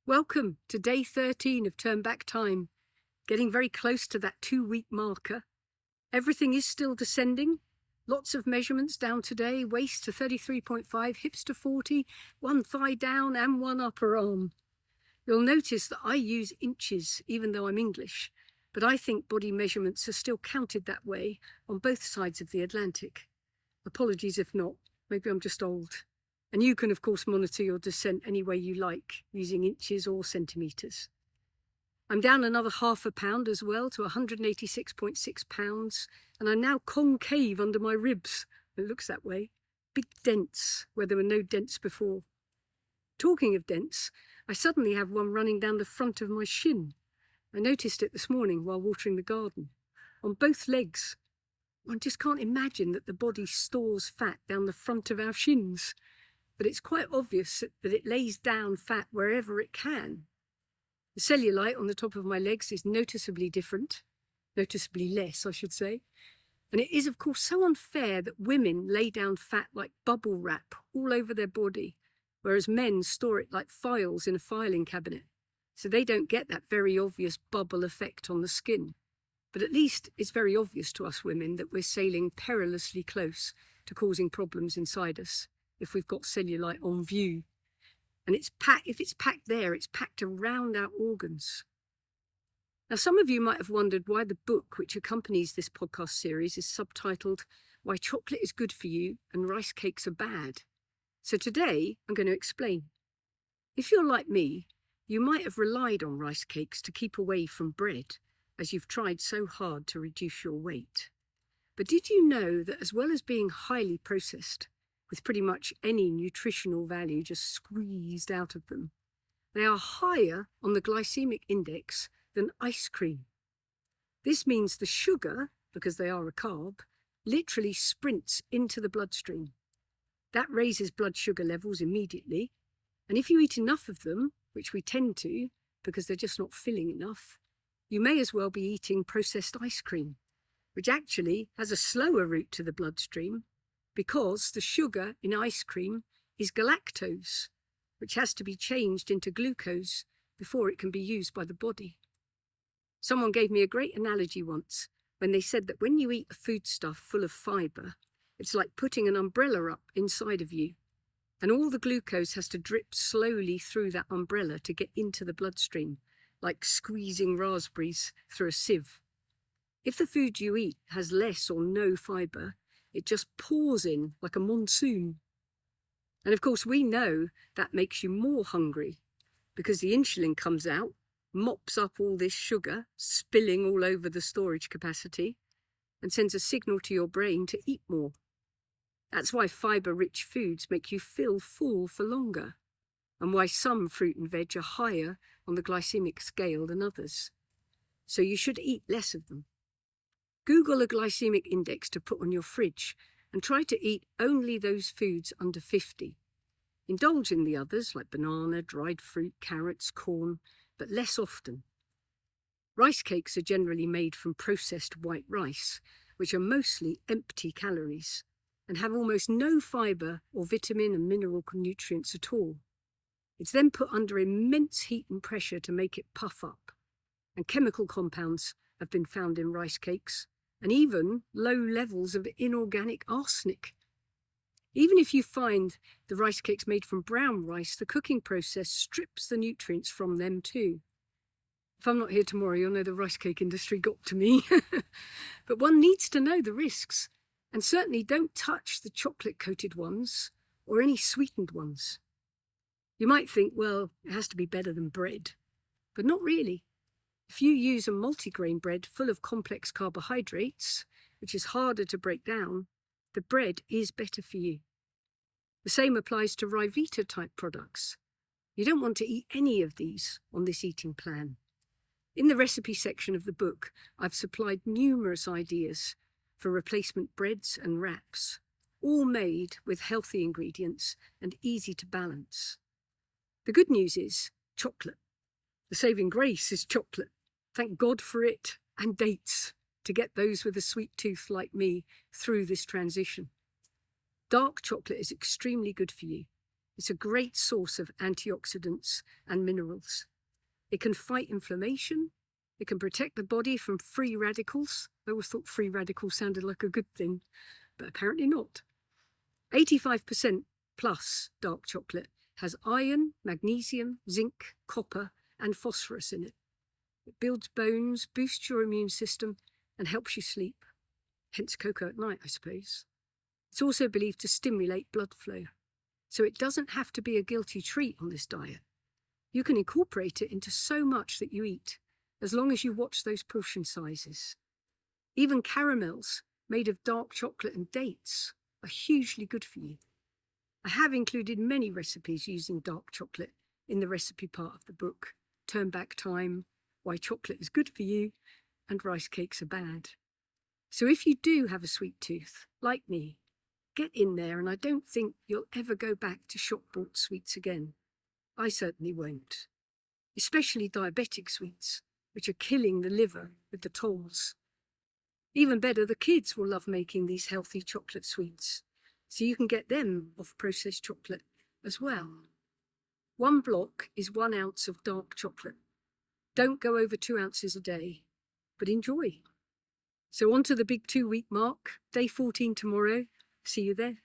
Welcome to day 13 of Turn Back Time, getting very close to that 2-week marker. Everything is still descending. Lots of measurements down today, waist to 33.5, hips to 40, one thigh down and one upper arm. You'll notice that I use inches even though I'm English, but I think body measurements are still counted that way on both sides of the Atlantic. Apologies if not, maybe I'm just old. And you can, of course, monitor your descent any way you like, using inches or centimetres. I'm down another half a pound as well to 186.6 pounds, and I'm now concave under my ribs. It looks that way. Big dents where there were no dents before. Talking of dents, I suddenly have one running down the front of my shin. I noticed it this morning while watering the garden. On both legs. One just can't imagine that the body stores fat down the front of our shins. But it's quite obvious that it lays down fat wherever it can. The cellulite on the top of my legs is noticeably different, noticeably less, I should say. And it is, of course, so unfair that women lay down fat like bubble wrap all over their body, whereas men store it like files in a filing cabinet, so they don't get that very obvious bubble effect on the skin. But at least it's very obvious to us women that we're sailing perilously close to causing problems inside us if we've got cellulite on view. And if it's packed there, it's packed around our organs. Now, some of you might have wondered why the book which accompanies this podcast series is subtitled Why Chocolate is Good for You and Rice Cakes Are Bad. So today, I'm going to explain. If you're like me, you might have relied on rice cakes to keep away from bread, as you've tried so hard to reduce your weight. But did you know that as well as being highly processed, with pretty much any nutritional value just squeezed out of them, they are higher on the glycemic index than ice cream? This means the sugar, because they are a carb, literally sprints into the bloodstream. That raises blood sugar levels immediately, and if you eat enough of them, which we tend to, because they're just not filling enough, you may as well be eating processed ice cream, which actually has a slower route to the bloodstream, because the sugar in ice cream is galactose, which has to be changed into glucose before it can be used by the body. Someone gave me a great analogy once when they said that when you eat a foodstuff full of fibre, it's like putting an umbrella up inside of you, and all the glucose has to drip slowly through that umbrella to get into the bloodstream, like squeezing raspberries through a sieve. If the food you eat has less or no fibre, it just pours in like a monsoon. And of course we know that makes you more hungry because the insulin comes out, mops up all this sugar, spilling all over the storage capacity, and sends a signal to your brain to eat more. That's why fibre-rich foods make you feel full for longer, and why some fruit and veg are higher on the glycemic scale than others. So you should eat less of them. Google a glycemic index to put on your fridge and try to eat only those foods under 50. Indulge in the others like banana, dried fruit, carrots, corn, but less often. Rice cakes are generally made from processed white rice, which are mostly empty calories and have almost no fibre or vitamin and mineral nutrients at all. It's then put under immense heat and pressure to make it puff up, and chemical compounds have been found in rice cakes, and even low levels of inorganic arsenic. Even if you find the rice cakes made from brown rice, the cooking process strips the nutrients from them too. If I'm not here tomorrow, you'll know the rice cake industry got to me. But one needs to know the risks, and certainly don't touch the chocolate-coated ones or any sweetened ones. You might think, well, it has to be better than bread, but not really. If you use a multigrain bread full of complex carbohydrates, which is harder to break down, the bread is better for you. The same applies to Ryvita-type products. You don't want to eat any of these on this eating plan. In the recipe section of the book, I've supplied numerous ideas for replacement breads and wraps, all made with healthy ingredients and easy to balance. The good news is chocolate. The saving grace is chocolate. Thank God for it, and dates, to get those with a sweet tooth like me through this transition. Dark chocolate is extremely good for you. It's a great source of antioxidants and minerals. It can fight inflammation. It can protect the body from free radicals. I always thought free radicals sounded like a good thing, but apparently not. 85% plus dark chocolate has iron, magnesium, zinc, copper, and phosphorus in it. It builds bones, boosts your immune system, and helps you sleep. Hence cocoa at night, I suppose. It's also believed to stimulate blood flow. So it doesn't have to be a guilty treat on this diet. You can incorporate it into so much that you eat, as long as you watch those portion sizes. Even caramels made of dark chocolate and dates are hugely good for you. I have included many recipes using dark chocolate in the recipe part of the book. Turn Back Time, Why Chocolate is Good for You, and Rice Cakes are Bad. So if you do have a sweet tooth, like me, get in there, and I don't think you'll ever go back to shop-bought sweets again. I certainly won't. Especially diabetic sweets, which are killing the liver with the tolls. Even better, the kids will love making these healthy chocolate sweets, so you can get them off processed chocolate as well. 1 block is 1 ounce of dark chocolate. Don't go over 2 ounces a day, but enjoy. So on to the big 2-week mark, day 14 tomorrow. See you there.